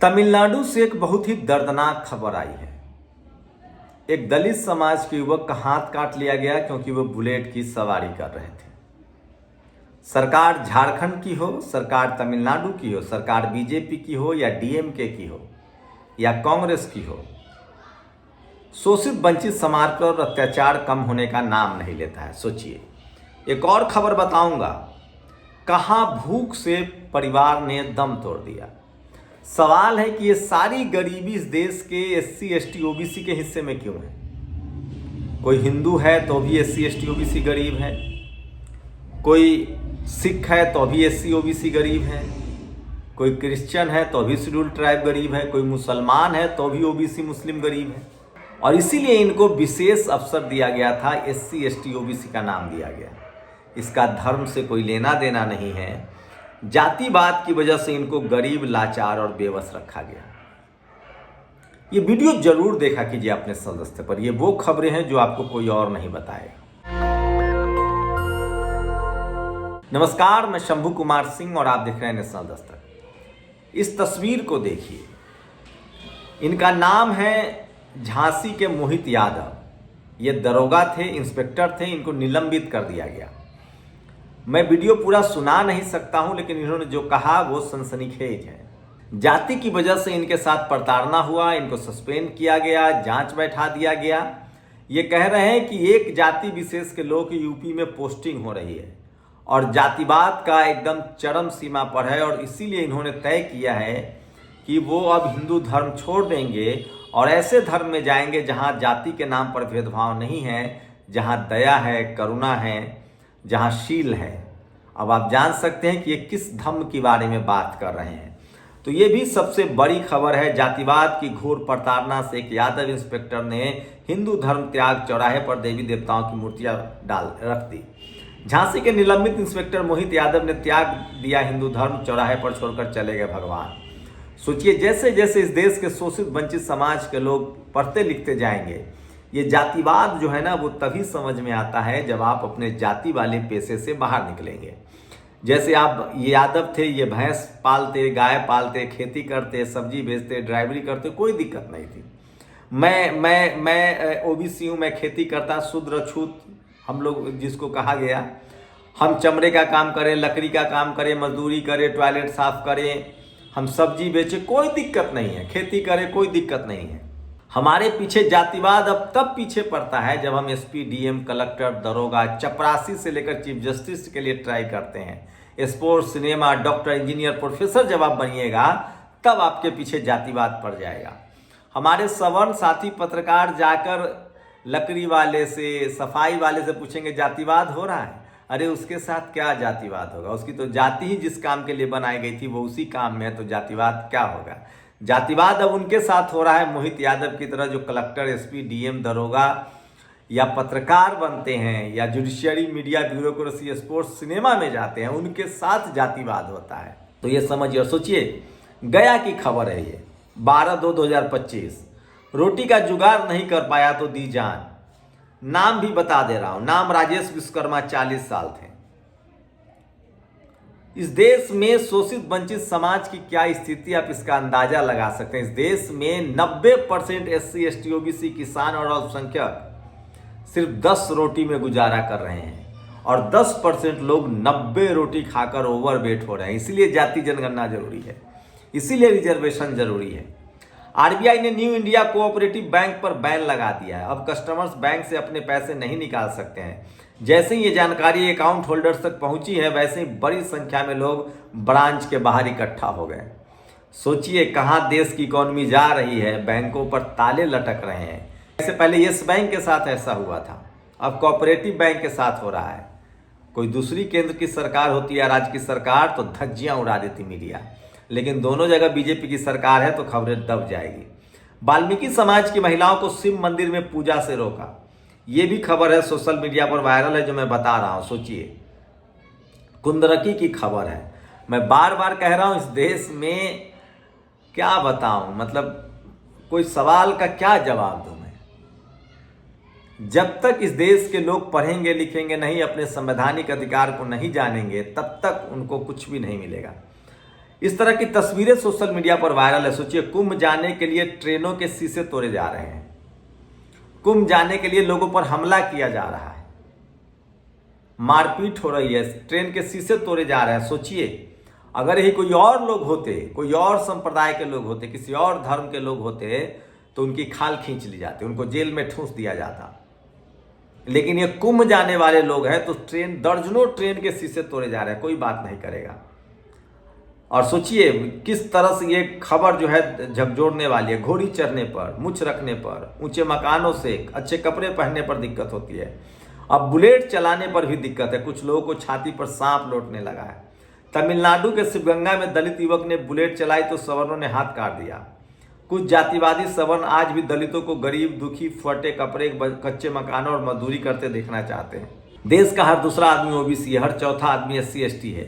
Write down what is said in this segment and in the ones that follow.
तमिलनाडु से एक बहुत ही दर्दनाक खबर आई है। एक दलित समाज के युवक का हाथ काट लिया गया क्योंकि वो बुलेट की सवारी कर रहे थे। सरकार झारखंड की हो, सरकार तमिलनाडु की हो, सरकार बीजेपी की हो या डीएमके की हो या कांग्रेस की हो, शोषित वंचित समाज पर अत्याचार कम होने का नाम नहीं लेता है। सोचिए, एक और खबर बताऊंगा, कहां भूख से परिवार ने दम तोड़ दिया। सवाल है कि ये सारी गरीबी इस देश के एससी एसटी ओबीसी के हिस्से में क्यों है। कोई हिंदू है तो भी एससी एसटी ओबीसी गरीब है, कोई सिख है तो भी एससी ओबीसी गरीब है, कोई क्रिश्चियन है तो भी शेड्यूल्ड ट्राइब गरीब है, कोई मुसलमान है तो भी ओबीसी मुस्लिम गरीब है। और इसीलिए इनको विशेष अवसर दिया गया था, एससी एसटी ओबीसी का नाम दिया गया। इसका धर्म से कोई लेना देना नहीं है, जातिवाद की वजह से इनको गरीब, लाचार और बेबस रखा गया। ये वीडियो जरूर देखा कीजिए अपने सदस्य पर। ये वो खबरें हैं जो आपको कोई और नहीं बताएगा। नमस्कार, मैं शंभू कुमार सिंह और आप देख रहे हैं नेशनल दस्तक। इस तस्वीर को देखिए, इनका नाम है झांसी के मोहित यादव। ये दरोगा थे, इंस्पेक्टर थे, इनको निलंबित कर दिया गया। मैं वीडियो पूरा सुना नहीं सकता हूं, लेकिन इन्होंने जो कहा वो सनसनीखेज है। जाति की वजह से इनके साथ प्रताड़ना हुआ, इनको सस्पेंड किया गया, जांच बैठा दिया गया। ये कह रहे हैं कि एक जाति विशेष के लोग यूपी में पोस्टिंग हो रही है और जातिवाद का एकदम चरम सीमा पर है, और इसीलिए इन्होंने तय किया है कि वो अब हिंदू धर्म छोड़ देंगे और ऐसे धर्म में जाएंगे जहां जाति के नाम पर भेदभाव नहीं है, जहां दया है, करुणा है, जहां शील है। अब आप जान सकते हैं कि ये किस धर्म के बारे में बात कर रहे हैं। तो ये भी सबसे बड़ी खबर है। जातिवाद की घोर प्रताड़ना से एक यादव इंस्पेक्टर ने हिंदू धर्म त्याग चौराहे पर देवी देवताओं की मूर्तियां रख दी। झांसी के निलंबित इंस्पेक्टर मोहित यादव ने त्याग दिया हिंदू धर्म, चौराहे पर छोड़कर चले गए भगवान। सोचिए, जैसे जैसे इस देश के शोषित वंचित समाज के लोग पढ़ते लिखते जाएंगे, ये जातिवाद जो है ना, वो तभी समझ में आता है जब आप अपने जाति वाले पेशे से बाहर निकलेंगे। जैसे आप ये यादव थे, ये भैंस पालते, गाय पालते, खेती करते, सब्जी बेचते, ड्राइवरी करते, कोई दिक्कत नहीं थी। मैं ओबीसी हूँ, मैं खेती करता, शूद्र अछूत हम लोग जिसको कहा गया। हम चमड़े का काम करें, लकड़ी का काम करें, मजदूरी करें, टॉयलेट साफ करें, हम सब्जी बेचें, कोई दिक्कत नहीं है, खेती करें, कोई दिक्कत नहीं है। हमारे पीछे जातिवाद अब तब पीछे पड़ता है जब हम एसपी, डीएम, कलेक्टर, दरोगा, चपरासी से लेकर चीफ जस्टिस के लिए ट्राई करते हैं। Sports, cinema, doctor, engineer, professor जब आप बनिएगा तब आपके पीछे जातिवाद पड़ जाएगा। हमारे सवर्ण साथी पत्रकार जाकर लकड़ी वाले से, सफाई वाले से पूछेंगे जातिवाद हो रहा है? अरे उसके साथ क्या जातिवाद होगा? उसकी तो जाति ही जिस काम के लिए बनाई गई थी वो उसी काम में है, तो जातिवाद क्या होगा? जातिवाद अब उनके साथ हो रहा है, मोहित यादव की तरह, जो कलेक्टर, एसपी, डीएम, दरोगा या पत्रकार बनते हैं या judiciary, media, bureaucracy, sports, cinema में जाते हैं, उनके साथ जातिवाद होता है। तो ये समझिए। और सोचिए, गया की खबर है ये, 12/2/2025। रोटी का जुगाड़ नहीं कर पाया तो दी जान। नाम भी बता दे रहा हूं, नाम राजेश विश्वकर्मा, 40 साल थे। इस देश में शोषित वंचित समाज की क्या स्थिति, आप इसका अंदाजा लगा सकते हैं। इस देश में 90% एससी एसटी ओबीसी, किसान और अल्पसंख्यक सिर्फ 10 रोटी में गुजारा कर रहे हैं और 10% लोग 90 रोटी खाकर ओवरवेट हो रहे हैं। इसीलिए जाति जनगणना जरूरी है, इसीलिए रिजर्वेशन जरूरी है। आरबीआई ने न्यू इंडिया कोऑपरेटिव बैंक पर बैन लगा दिया है। अब कस्टमर्स बैंक से अपने पैसे नहीं निकाल सकते हैं। जैसे ही ये जानकारी अकाउंट होल्डर्स तक पहुंची है, वैसे ही बड़ी संख्या में लोग ब्रांच के बाहर इकट्ठा हो गए। सोचिए कहां देश की इकोनॉमी जा रही है, बैंकों पर ताले लटक रहे हैं। इससे पहले येस बैंक के साथ ऐसा हुआ था, अब कोऑपरेटिव बैंक के साथ हो रहा है। कोई दूसरी केंद्र की सरकार होती है, राज्य की सरकार, तो धज्जियां उड़ा देती मीडिया, लेकिन दोनों जगह बीजेपी की सरकार है तो खबरें दब जाएगी। वाल्मीकि समाज की महिलाओं को शिव मंदिर में पूजा से रोका, ये भी खबर है, सोशल मीडिया पर वायरल है, जो मैं बता रहा हूं। सोचिए, कुंदरकी की खबर है। मैं बार बार कह रहा हूं, इस देश में क्या बताऊं, मतलब कोई सवाल का क्या जवाब दूं मैं। जब तक इस देश के लोग पढ़ेंगे लिखेंगे नहीं, अपने संवैधानिक अधिकार को नहीं जानेंगे, तब तक उनको कुछ भी नहीं मिलेगा। इस तरह की तस्वीरें सोशल मीडिया पर वायरल है। सोचिए, कुंभ जाने के लिए ट्रेनों के शीशे तोड़े जा रहे हैं, कुंभ जाने के लिए लोगों पर हमला किया जा रहा है, मारपीट हो रही है, ट्रेन के शीशे तोड़े जा रहे हैं। सोचिए, अगर यही कोई और लोग होते, कोई और संप्रदाय के लोग होते, किसी और धर्म के लोग होते, तो उनकी खाल खींच ली जाती, उनको जेल में ठूंस दिया जाता। लेकिन ये कुंभ जाने वाले लोग हैं तो ट्रेन, दर्जनों ट्रेन के शीशे तोड़े जा रहे हैं, कोई बात नहीं करेगा। और सोचिए किस तरह से ये खबर जो है झकझोरने वाली है। घोड़ी चढ़ने पर, मुछ रखने पर, ऊंचे मकानों से, अच्छे कपड़े पहनने पर दिक्कत होती है, अब बुलेट चलाने पर भी दिक्कत है। कुछ लोगों को छाती पर सांप लौटने लगा है। तमिलनाडु के शिवगंगा में दलित युवक ने बुलेट चलाई तो सवर्णों ने हाथ काट दिया। कुछ जातिवादी सवर्ण आज भी दलितों को गरीब, दुखी, फटे कपड़े, कच्चे मकानों और मजदूरी करते देखना चाहते हैं। देश का हर दूसरा आदमी ओबीसी है, हर चौथा आदमी SC ST है।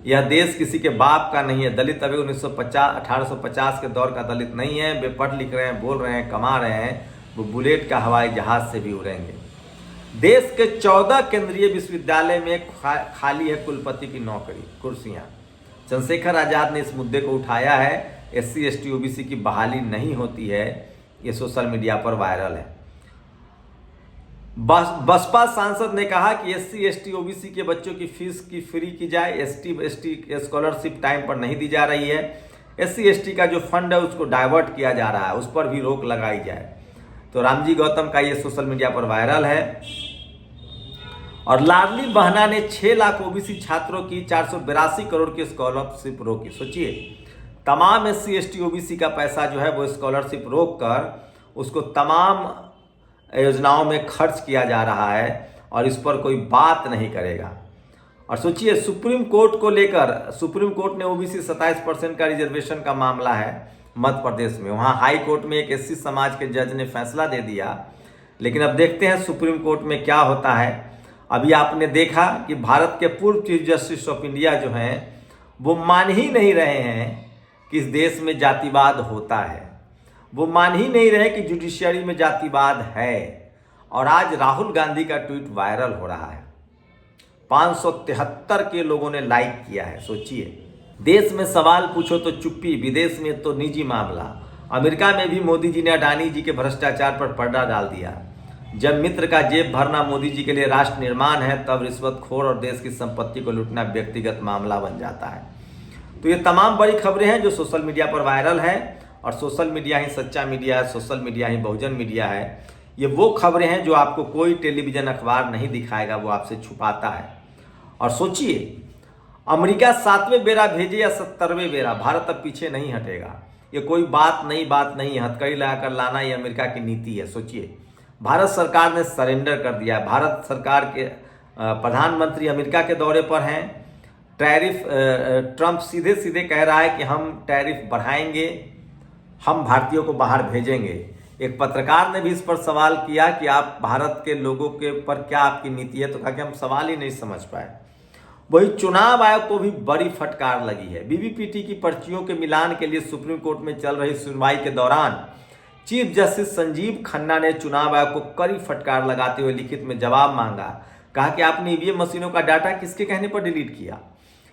यह देश किसी के बाप का नहीं है। दलित अभी 1850 के दौर का दलित नहीं है। वे पढ़ लिख रहे हैं, बोल रहे हैं, कमा रहे हैं, वो बुलेट का हवाई जहाज से भी उड़ेंगे। देश के 14 केंद्रीय विश्वविद्यालय में खाली है कुलपति की नौकरी, कुर्सियां। चंद्रशेखर आजाद ने इस मुद्दे को उठाया है। SC ST OBC की बहाली नहीं होती है, ये सोशल मीडिया पर वायरल है। बसपा सांसद ने कहा कि SC ST OBC के बच्चों की फीस की फ्री की जाए। ST ST स्कॉलरशिप टाइम पर नहीं दी जा रही है। SC ST का जो फंड है उसको डाइवर्ट किया जा रहा है, उस पर भी रोक लगाई जाए। तो रामजी गौतम का ये सोशल मीडिया पर वायरल है। और लाडली बहना ने 6 लाख OBC छात्रों की 482 करोड़ की स्कॉलरशिप रोकी। सोचिए, तमाम SC ST OBC का पैसा जो है वो स्कॉलरशिप रोक कर उसको तमाम योजनाओं में खर्च किया जा रहा है और इस पर कोई बात नहीं करेगा। और सोचिए, सुप्रीम कोर्ट को लेकर, सुप्रीम कोर्ट ने OBC 27% का रिजर्वेशन का मामला है मध्य प्रदेश में, वहाँ हाई कोर्ट में एक SC समाज के जज ने फैसला दे दिया। लेकिन अब देखते हैं सुप्रीम कोर्ट में क्या होता है। अभी आपने देखा कि भारत के पूर्व चीफ जस्टिस ऑफ इंडिया जो हैं वो मान ही नहीं रहे हैं कि इस देश में जातिवाद होता है, वो मान ही नहीं रहे कि जुडिशियरी में जातिवाद है। और आज राहुल गांधी का ट्वीट वायरल हो रहा है, 573 के लोगों ने लाइक किया है। सोचिए, देश में सवाल पूछो तो चुप्पी, विदेश में तो निजी मामला। अमेरिका में भी मोदी जी ने अडानी जी के भ्रष्टाचार पर पर्दा डाल दिया। जब मित्र का जेब भरना मोदी जी के लिए राष्ट्र निर्माण है, तब रिश्वतखोर और देश की संपत्ति को लूटना व्यक्तिगत मामला बन जाता है। तो ये तमाम बड़ी खबरें हैं जो सोशल मीडिया पर वायरल है। और सोशल मीडिया ही सच्चा मीडिया है, सोशल मीडिया ही बहुजन मीडिया है। ये वो खबरें हैं जो आपको कोई टेलीविजन अखबार नहीं दिखाएगा, वो आपसे छुपाता है। और सोचिए, अमेरिका 7वें बेरा भेजे या 70वें बेरा, भारत अब पीछे नहीं हटेगा। ये कोई बात नहीं, हथकड़ी लगाकर लाना ये अमेरिका की नीति है। सोचिए, भारत सरकार ने सरेंडर कर दिया है। भारत सरकार के प्रधानमंत्री अमेरिका के दौरे पर हैं। टैरिफ, ट्रंप सीधे सीधे कह रहा है कि हम टैरिफ बढ़ाएंगे, हम भारतीयों को बाहर भेजेंगे। एक पत्रकार ने भी इस पर सवाल किया कि आप भारत के लोगों के पर क्या आपकी नीति है, तो कहा कि हम सवाल ही नहीं समझ पाए। वही चुनाव आयोग को भी बड़ी फटकार लगी है। BBPT की पर्चियों के मिलान के लिए सुप्रीम कोर्ट में चल रही सुनवाई के दौरान चीफ जस्टिस संजीव खन्ना ने चुनाव आयोग को कड़ी फटकार लगाते हुए लिखित में जवाब मांगा। कहा कि आपने EVM मशीनों का डाटा किसके कहने पर डिलीट किया।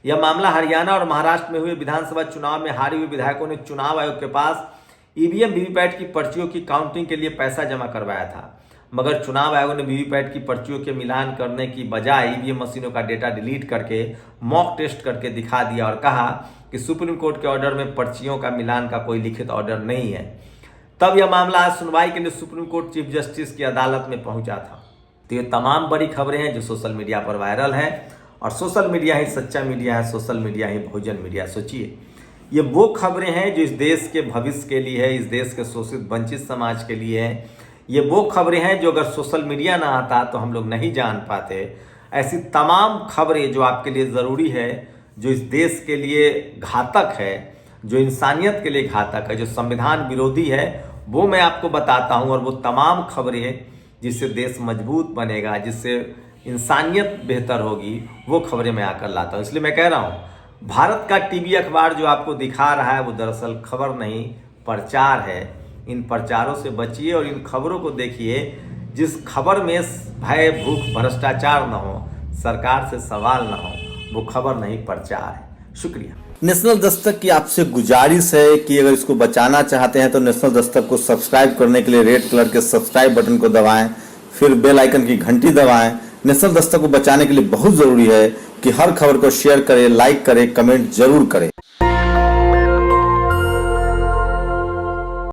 यह मामला हरियाणा और महाराष्ट्र में हुए विधानसभा चुनाव में हारे हुए विधायकों ने चुनाव आयोग के पास EVM वीवीपैट की पर्चियों की काउंटिंग के लिए पैसा जमा करवाया था, मगर चुनाव आयोग ने वीवीपैट की पर्चियों के मिलान करने की बजाय EVM मशीनों का डेटा डिलीट करके मॉक टेस्ट करके दिखा दिया और कहा कि सुप्रीम कोर्ट के ऑर्डर में पर्चियों का मिलान का कोई लिखित ऑर्डर नहीं है। तब यह मामला आज सुनवाई के लिए सुप्रीम कोर्ट चीफ जस्टिस की अदालत में पहुंचा था। तो ये तमाम बड़ी खबरें हैं जो सोशल मीडिया पर वायरल है। और सोशल मीडिया ही सच्चा मीडिया है, सोशल मीडिया ही बहुजन मीडिया। सोचिए, ये वो खबरें हैं जो इस देश के भविष्य के लिए है, इस देश के शोषित वंचित समाज के लिए है। ये वो खबरें हैं जो अगर सोशल मीडिया ना आता तो हम लोग नहीं जान पाते। ऐसी तमाम खबरें जो आपके लिए ज़रूरी है, जो इस देश के लिए घातक है, जो इंसानियत के लिए घातक है, जो संविधान विरोधी है, वो मैं आपको बताता हूँ। और वो तमाम खबरें जिससे देश मजबूत बनेगा, जिससे इंसानियत बेहतर होगी, वो खबरें मैं आकर लाता हूँ। इसलिए मैं कह रहा हूँ, भारत का टीवी अखबार जो आपको दिखा रहा है वो दरअसल खबर नहीं, प्रचार है। इन प्रचारों से बचिए और इन खबरों को देखिए जिस खबर में भय, भूख, भ्रष्टाचार न हो, सरकार से सवाल न हो, वो खबर नहीं, प्रचार है। शुक्रिया। नेशनल दस्तक की आपसे गुजारिश है कि अगर इसको बचाना चाहते हैं तो नेशनल दस्तक को सब्सक्राइब करने के लिए रेड कलर के सब्सक्राइब बटन को दबाएं, फिर बेल आइकन की घंटी दबाएं। नेशनल दस्तक को बचाने के लिए बहुत ज़रूरी है कि हर खबर को शेयर करें, लाइक करें, कमेंट जरूर करें।